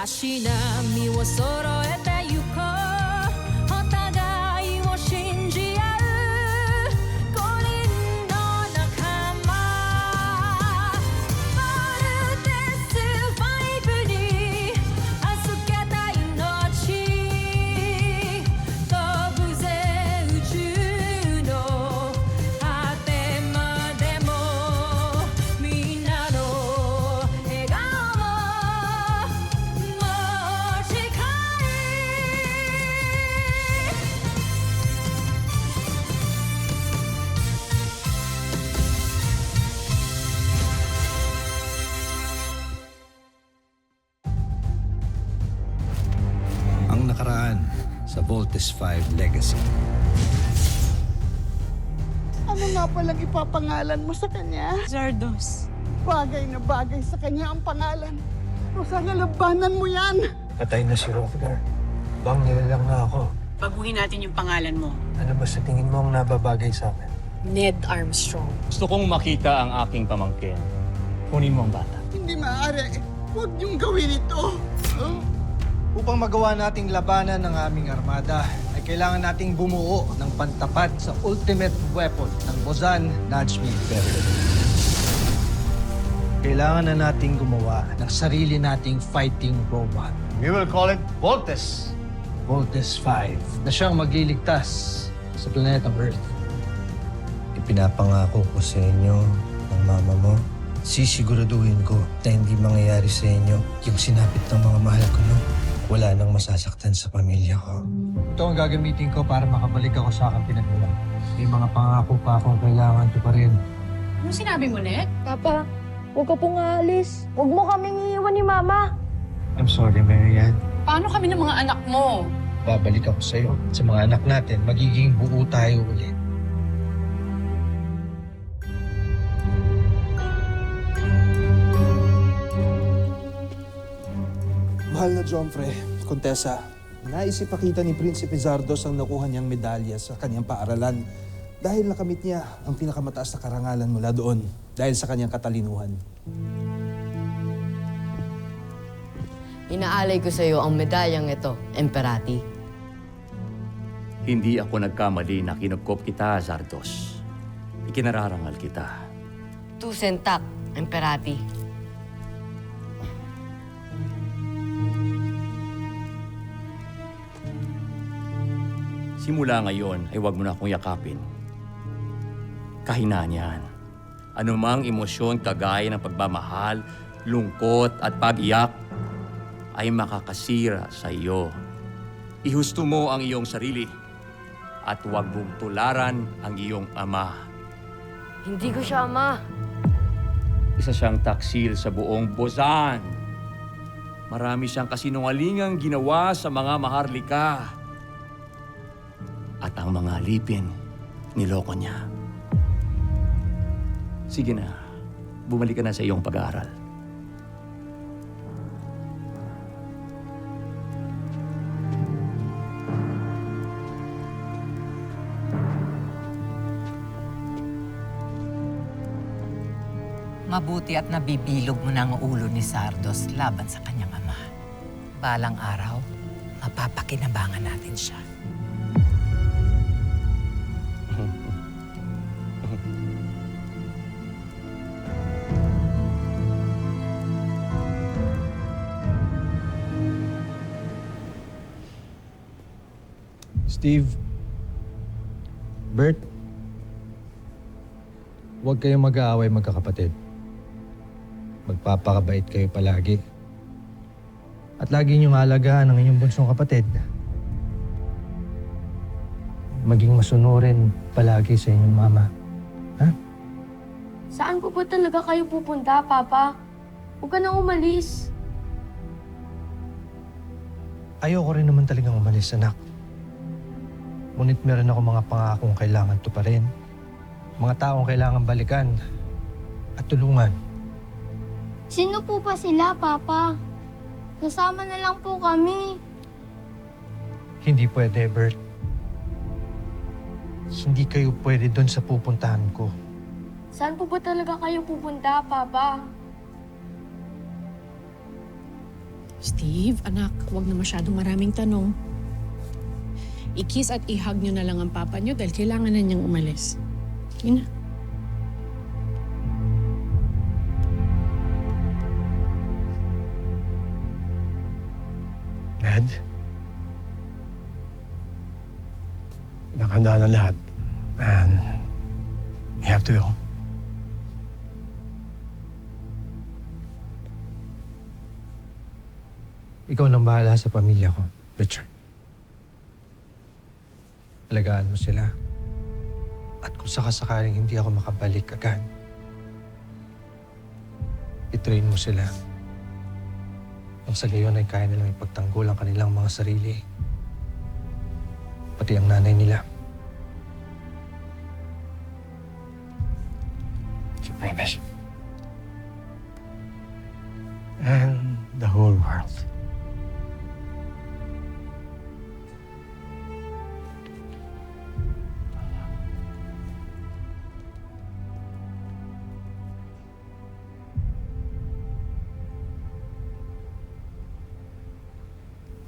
足並みを揃えてゆこうお互いを信じ合う五人の仲間まるでスファイブに預けた命飛ぶぜ宇宙の果てまでもみんなの笑顔も持ち帰Ang nakaraan sa Voltes 5 Legacy. Ano nga palang ipapangalan mo sa kanya? Zardos. Bagay na bagay sa kanya ang pangalan. O sana labanan mo yan. Patay na si Rothgar. Bang nilalang na ako. Baguhin natin yung pangalan mo. Ano ba sa tingin mo ang nababagay sa akin? Ned Armstrong. Gusto kong makita ang aking pamangkin. Kunin mo ang bata. Hindi maaari. Huwag niyong gawin ito. Upang magawa nating labanan ng aming armada, ay kailangan nating bumuo ng pantapat sa ultimate weapon ng Bozan Najmi Period. Kailangan na nating gumawa ng sarili nating fighting robot. We will call it Voltes. Voltes 5 na siyang magliligtas sa planetang Earth. Ipinapangako ko sa inyo ng mama mo, sisiguraduhin ko na hindi mangyayari sa inyo yung sinapit ng mga mahal ko no. Wala nang masasaktan sa pamilya ko. Ito ang gagamitin ko para makabalik ako sa aking pinagmulan. May mga pangako pa akong kailangan pa rin. Ano sinabi mo, Ned? Papa, huwag ka pong aalis. Huwag mo kaming iiwan ni Mama. I'm sorry, Marianne. Paano kami ng mga anak mo? Babalik ako sa'yo. Sa mga anak natin, magiging buo tayo ulit. Mahal na Jomfre, Contessa, nais ipakita ni Prinsipe Zardos ang nakuha niyang medalya sa kanyang paaralan dahil nakamit niya ang pinakamataas na karangalan mula doon dahil sa kanyang katalinuhan. Inaalay ko sa iyo ang medalyang ito, Emperati. Hindi ako nagkamali na kinupkop kita, Zardos. Ikinararangal kita. Tusentak, Emperati. Simula ngayon ay huwag mo na akong yakapin. Kahinaan yan. Anumang emosyon kagaya ng pagmamahal, lungkot at pag-iyak ay makakasira sa iyo. Ihusto mo ang iyong sarili at huwag mong tularan ang iyong ama. Hindi ko siya ama. Isa siyang taksil sa buong Bozan. Marami siyang kasinungalingang ginawa sa mga maharlika. At ang mga alipin, niloko niya. Sige na, bumalik ka na sa iyong pag-aaral. Mabuti at nabibilog mo na ang ulo ni Zardos laban sa kanyang ama. Balang araw, mapapakinabangan natin siya. Steve, Bert, huwag kayong mag-aaway magkakapatid. Magpapakabait kayo palagi. At lagi niyong alagaan ang inyong bunsong kapatid. Maging masunurin palagi sa inyong mama. Ha? Saan po ba talaga kayo pupunta, Papa? Huwag ka nang umalis. Ayoko rin naman talagang umalis, anak. Ngunit meron ako mga pangakong kailangan tuparin. Mga taong kailangan balikan at tulungan. Sino po ba sila, Papa? Kasama na lang po kami. Hindi pwede, Bert. Hindi kayo pwede doon sa pupuntahan ko. Saan po ba talaga kayo pupunta, Papa? Steve, anak, huwag na masyadong maraming tanong. I-kiss at i-hug nyo na lang ang papa nyo dahil kailangan na niyang umalis. Yun na. Ned? Nakahanda na lahat. And we have to go. Ikaw nang bahala sa pamilya ko, Richard. Alagaan mo sila. At kung sakasakaling hindi ako makabalik agad, i-train mo sila. Ang sa gayon ay kaya nilang ipagtanggol ang kanilang mga sarili. Pati ang nanay nila. I promise. And the whole world.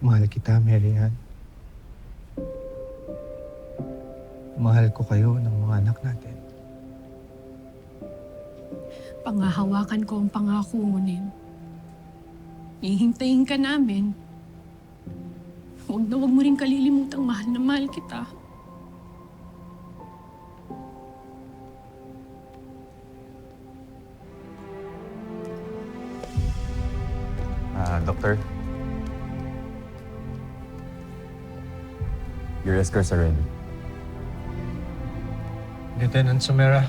Mahal kita, Mary Ann. Mahal ko kayo ng mga anak natin. Pangahawakan ko ang pangako mo, Nen. Hihintayin ka namin. Huwag mo rin kalilimutang mahal na mahal kita. Doctor? Your escorts are ready. Lieutenant Sumera,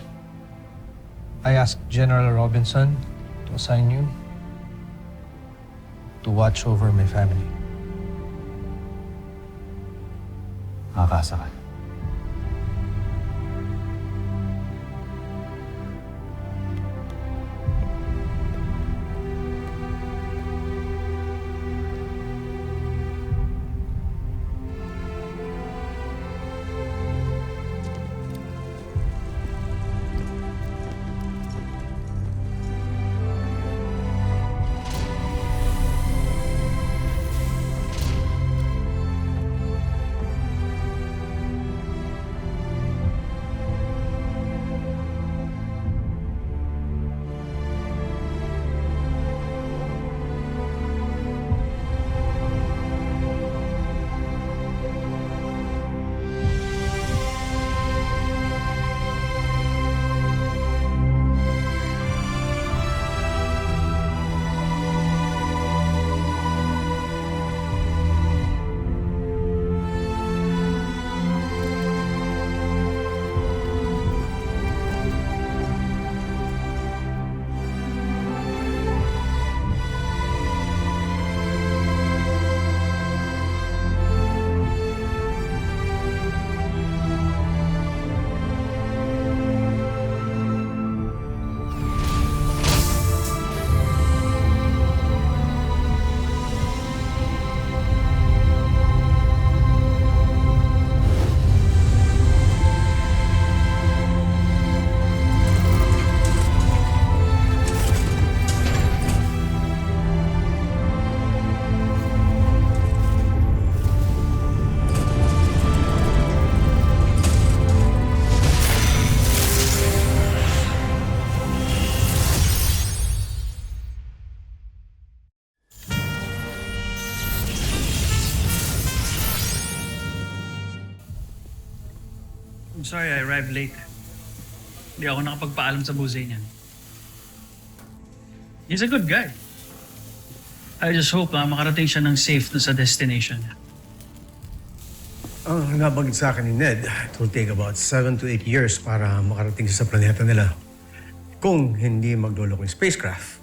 I asked General Robinson to assign you to watch over my family. Makakasa ka. I'm sorry I arrived late. Hindi ako nakapagpaalam sa busay niyan. He's a good guy. I just hope makarating siya ng safe na sa destination niya. Ang nabanggit sa akin ni Ned, it will take about 7 to 8 years para makarating siya sa planeta nila. Kung hindi magloloko yung spacecraft.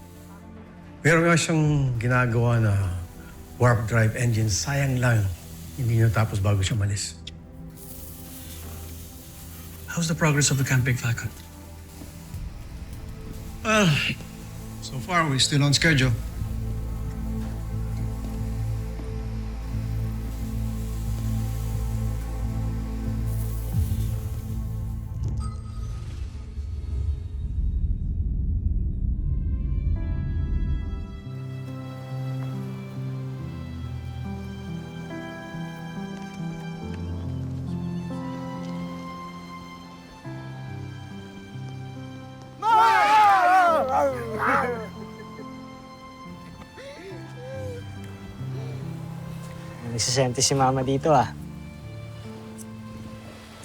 Meron nga siyang ginagawa na warp drive engine. Sayang lang, hindi natapos bago siya malis. How's the progress of the Camp Big Falcon? So far, we're still on schedule. Nagsisente si Mama dito ah.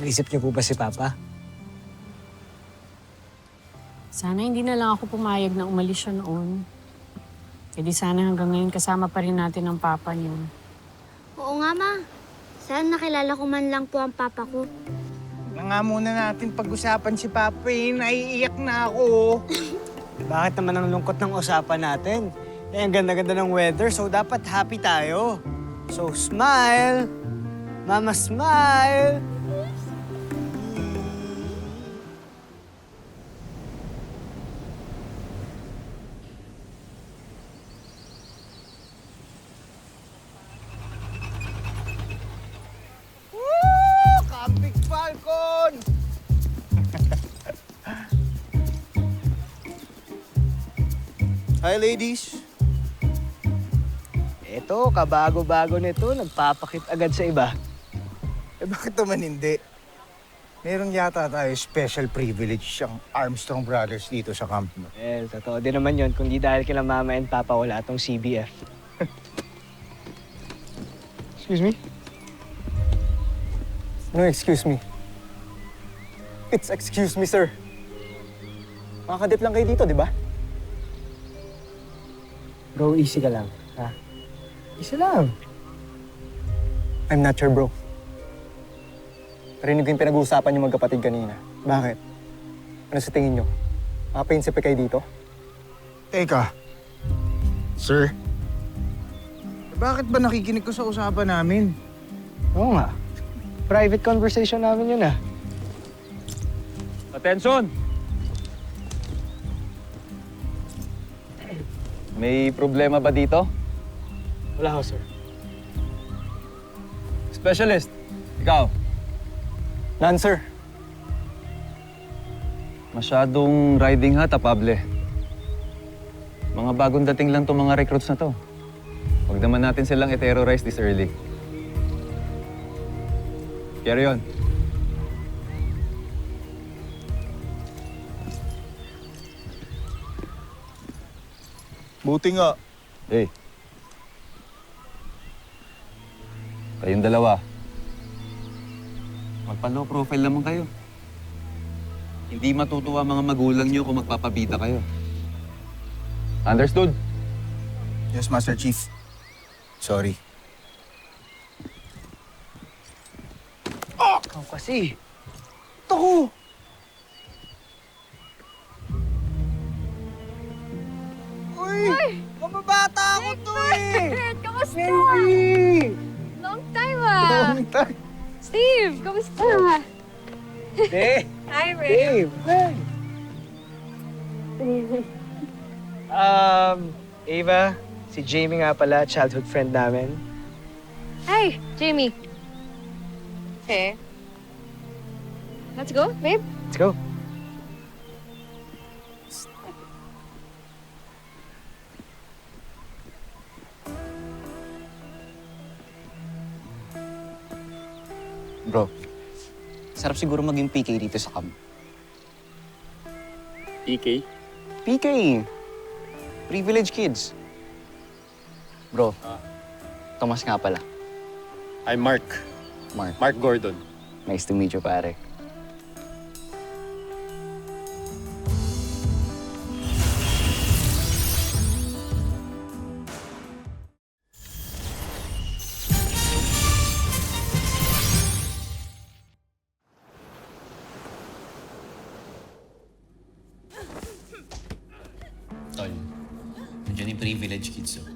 Naisip niyo po ba si Papa? Sana hindi na lang ako pumayag na umalis siya noon. E di sana hanggang ngayon kasama pa rin natin ang papa niyo. Oo nga, Ma. Sana nakilala ko man lang po ang papa ko. Na nga muna natin pag-usapan si Papa eh. Naiiyak na ako. Bakit naman ang lungkot ng usapan natin? Eh, ang ganda-ganda ng weather, so dapat happy tayo. So, smile! Mama, smile! Woo! Camping Falcon! Hi, ladies. Eto, kabago-bago nito, nagpapakit agad sa iba. Eh bakit naman hindi? Meron yata tayo special privilege ang Armstrong Brothers dito sa camp mo. Well, totoo din naman yun, kung di dahil kila Mama and Papa wala tong CBF. Excuse me? No, excuse me. It's excuse me, sir. Makakadip lang kayo dito, di ba? Bro, easy ka lang, ha? Isa lang. I'm not sure, bro. Narinig ko yung pinag-uusapan niyo magkapatid kanina. Bakit? Ano sa tingin niyo? Makapainsipe kayo dito? Teka. Sir? Bakit ba nakikinig ko sa usapan namin? Oo nga. Private conversation namin yun, ah. Attention! May problema ba dito? Wala ho, sir. Specialist, ikaw. None, sir. Masyadong riding hat, Pable. Mga bagong dating lang tong mga recruits na to. Huwag naman natin silang i-terrorize this early. Carry on. Buti nga. Hey. Kayong dalawa. Magpa-low profile naman kayo. Hindi matutuwa mga magulang niyo kung magpapabita kayo. Understood? Yes, Master Chief. Sorry. Ikaw kasi. Ito ko! Uy! Mababata ako to eh! Kamusta? Baby! Long time ah! Long time. Steve, kamusta? Eh, Hi, Ray. Dave! Ava, si Jamie nga pala, childhood friend namin. Hi, Jamie. Okay. Let's go, babe. Let's go. Bro, sarap siguro maging PK dito sa camp. PK? PK! Privilege kids. Bro, Thomas nga pala. I'm Mark. Mark. Mark Gordon. Nice to meet you, pare. Tol, nandiyan yung privilege kids, oh.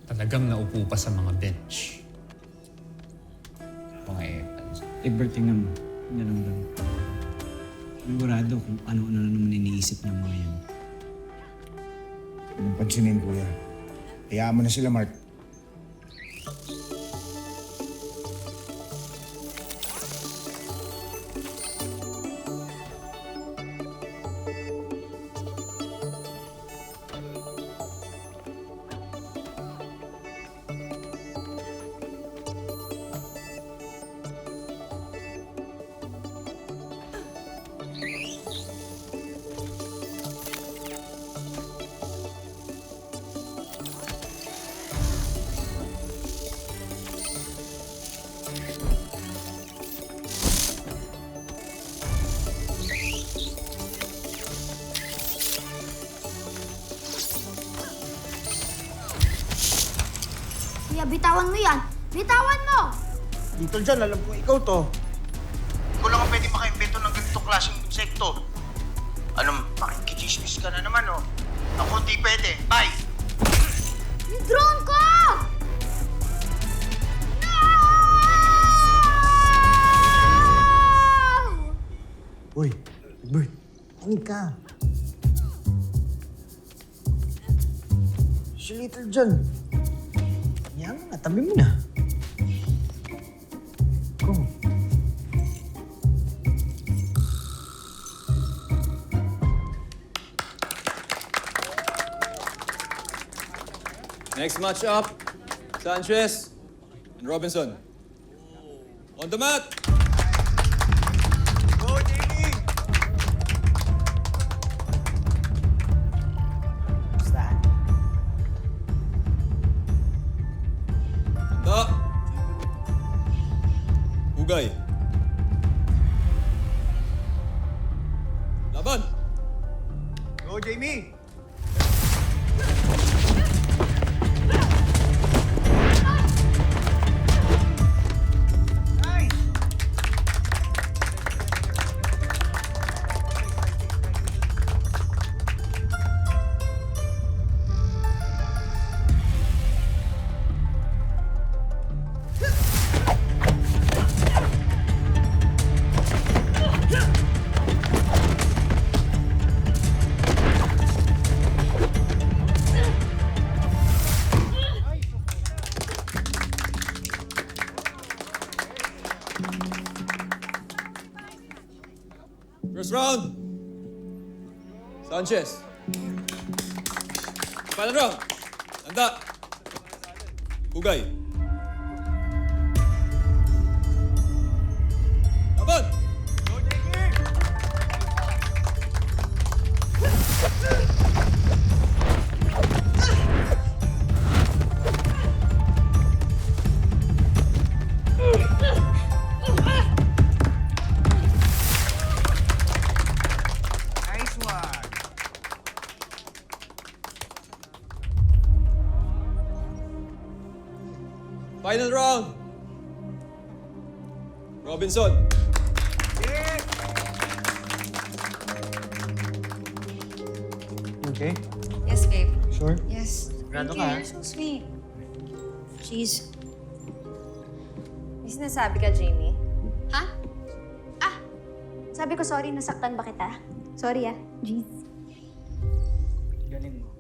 Talagang naupo pa sa mga bench. Mga epals. Egbert, tingnan mo. Nalamdam. Sigurado kung ano-ano na naman iniisip ng mga yan. Anong pansinin, kuya? Hayaan mo na sila, Mark. Kuya, bitawan mo yan! Bitawan mo! Dito dyan, alam ko ikaw to. Ikaw lang ang pwede makaimbento ng ganitong klaseng insekto. Anong makikichismis ka na naman, oh. Ako hindi pwede. Bye! Yung drone ko! No! Uy, Bert, ano ka? Si Little John. Yan mo na, tabi mo na. Go. Next match up, Sanchez and Robinson. On the mat! Go, Jamie! Basta. Handa! Hugay! Laban! Go, Jamie! First round! Sanchez. Final round! Handa! Hugay! Laban! Nice one! Final round! Robinson. Okay? Yes, babe. Sure? Yes. Sigurado Thank ka, you. ha? You're so sweet. Jeez. May sinasabi ka, Jamie? Ha? Ah! Sabi ko sorry, nasaktan ba kita? Sorry ah. Jeez. Galing mo.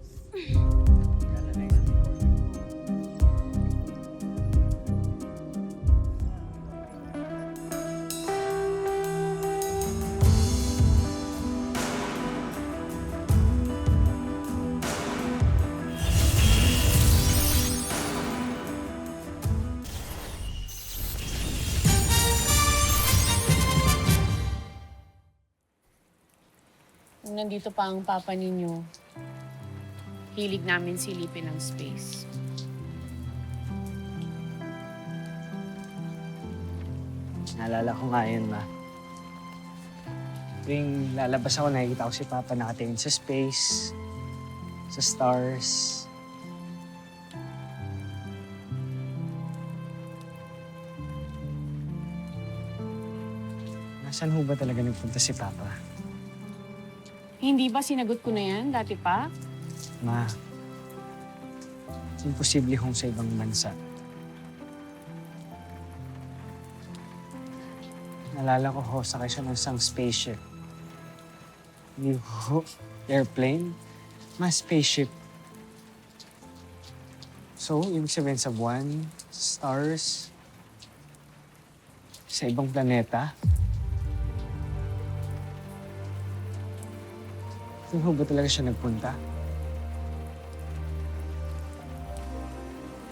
Kung nandito pa ang papa ninyo, hilig namin silipin ang space. Naalala ko nga yun, ma. Tuwing lalabas ako, nakikita ko si Papa nakatingin sa space, sa stars. Nasaan ho ba talaga nagpunta si Papa? Hindi ba sinagot ko na yan dati pa? Ma, imposible hong sa ibang bansa. Nalala ko ho, sakay siya ng isang spaceship. Hindi ho, airplane, mas spaceship. So, ibig sabihin sa buwan, stars, sa ibang planeta. Saan ho ba talaga siya nagpunta?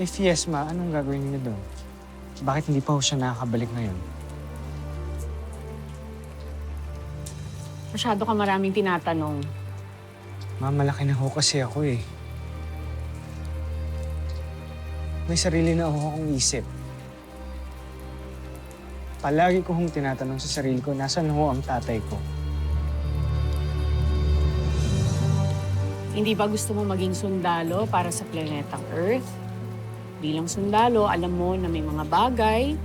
If yes, ma, anong gagawin niyo doon? Bakit hindi pa ho siya nakakabalik ngayon? Masyado ka maraming tinatanong. Ma, malaki na ho kasi ako eh. May sarili na ho akong isip. Palagi ko hong tinatanong sa sarili ko, nasaan ho ang tatay ko? Hindi ba gusto mo maging sundalo para sa planetang Earth? Bilang sundalo, alam mo na may mga bagay,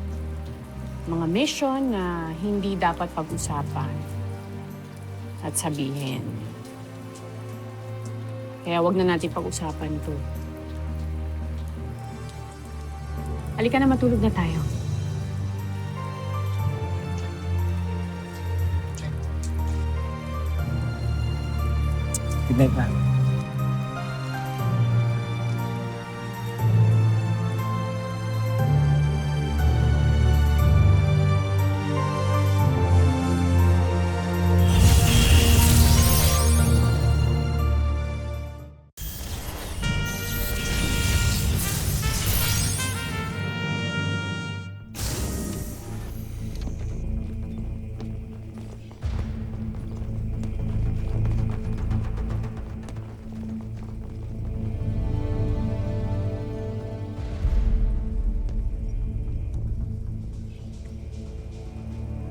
mga mission na hindi dapat pag-usapan at sabihin. Kaya wag na natin pag-usapan to. Halika na, matulog na tayo. Good night, ma'am.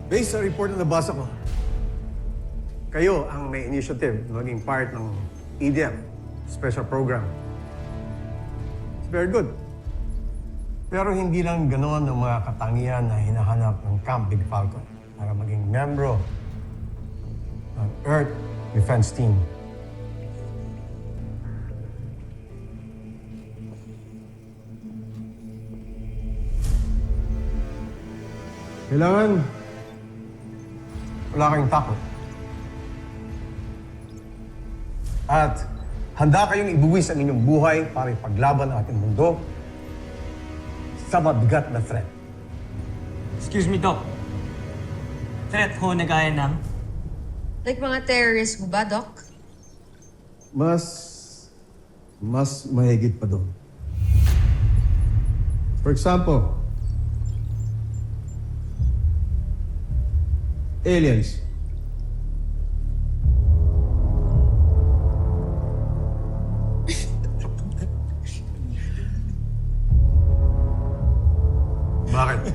Based sa report na nabasa ko, kayo ang may initiative na maging part ng EDF special program. It's very good. Pero hindi lang ganoon ang mga katangian na hinahanap ng Camp Big Falcon para maging membro ng Earth Defense Team. Kailangan wala kayong takot. At handa kayong ibuwis ang inyong buhay para ipaglaban ang ating mundo sa mabigat na threat. Excuse me, Doc. Threat ho na gaya ng? Like mga terrorist ba, Doc? Mas mahigit pa doon. For example, aliens. Bakit?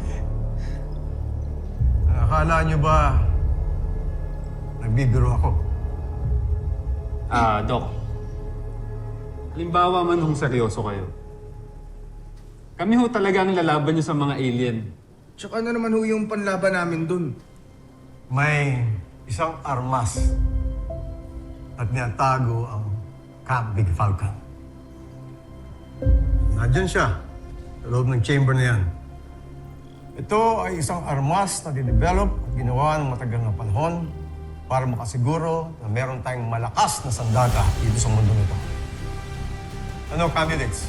Akala niyo ba nagbibiro ako? Doc. Halimbawa man kung seryoso kayo. Kami ho talaga ang lalaban niyo sa mga alien. Tsaka ano naman ho yung panlaban namin dun? May isang armas at niyatago ang Camp Big Falcon. Nandyan siya sa loob ng chamber na yan. Ito ay isang armas na dinevelop at ginawa ng matagal na panahon para makasiguro na meron tayong malakas na sandaga dito sa mundo nito. Ano, candidates?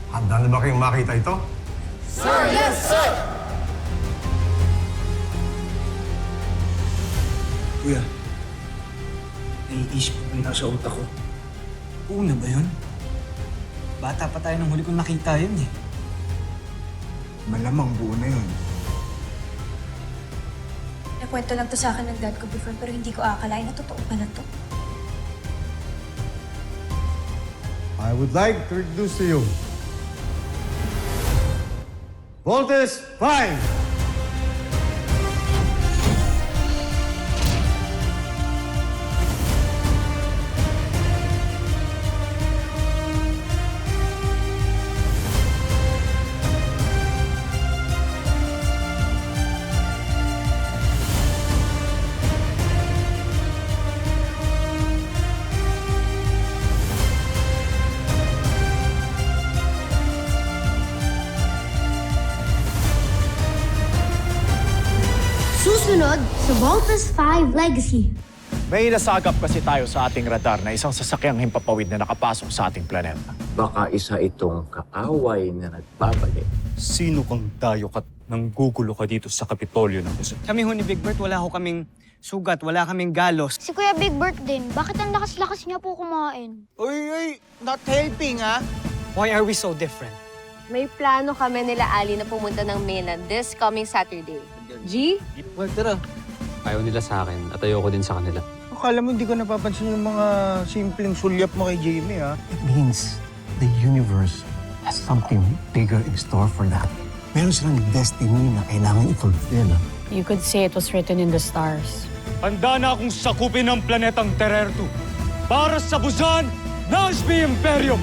Handa na ba kayong makita ito? Sir, yes, sir! Kuya, naiisip ko yung nasa utak ko. Una ba yun? Bata pa tayo nung huli kong nakita yun eh. Malamang buo na yun. Nakwento lang to sa akin ng dad ko before pero hindi ko akalain na totoo pala to. I would like to introduce to you Voltes 5! Susunod sa Voltes 5 Legacy. May nasagap kasi tayo sa ating radar na isang sasakyang himpapawid na nakapasok sa ating planeta. Baka isa itong kaaway na nagbabalik. Sino kang dayo ka nang gugulo ka dito sa Kapitolyo ng Luzon? Kami ho ni Big Bert, wala ho kaming sugat, wala kaming galos. Si Kuya Big Bert din, bakit ang lakas-lakas niya po kumain? Uy, not helping ha? Why are we so different? May plano kami nila Ali na pumunta ng mainland this coming Saturday. G? Well, tara. Ayaw nila sa akin at ayoko din sa kanila. Akala mo hindi ko napapansin yung mga simpleng sulyap mo kay Jamie, ha? It means the universe has something bigger in store for them. Meron silang destiny na kailangan i-fulfill. You could say it was written in the stars. Handa na akong sakupin ang planetang Terertu para sa busan ng SP Imperium!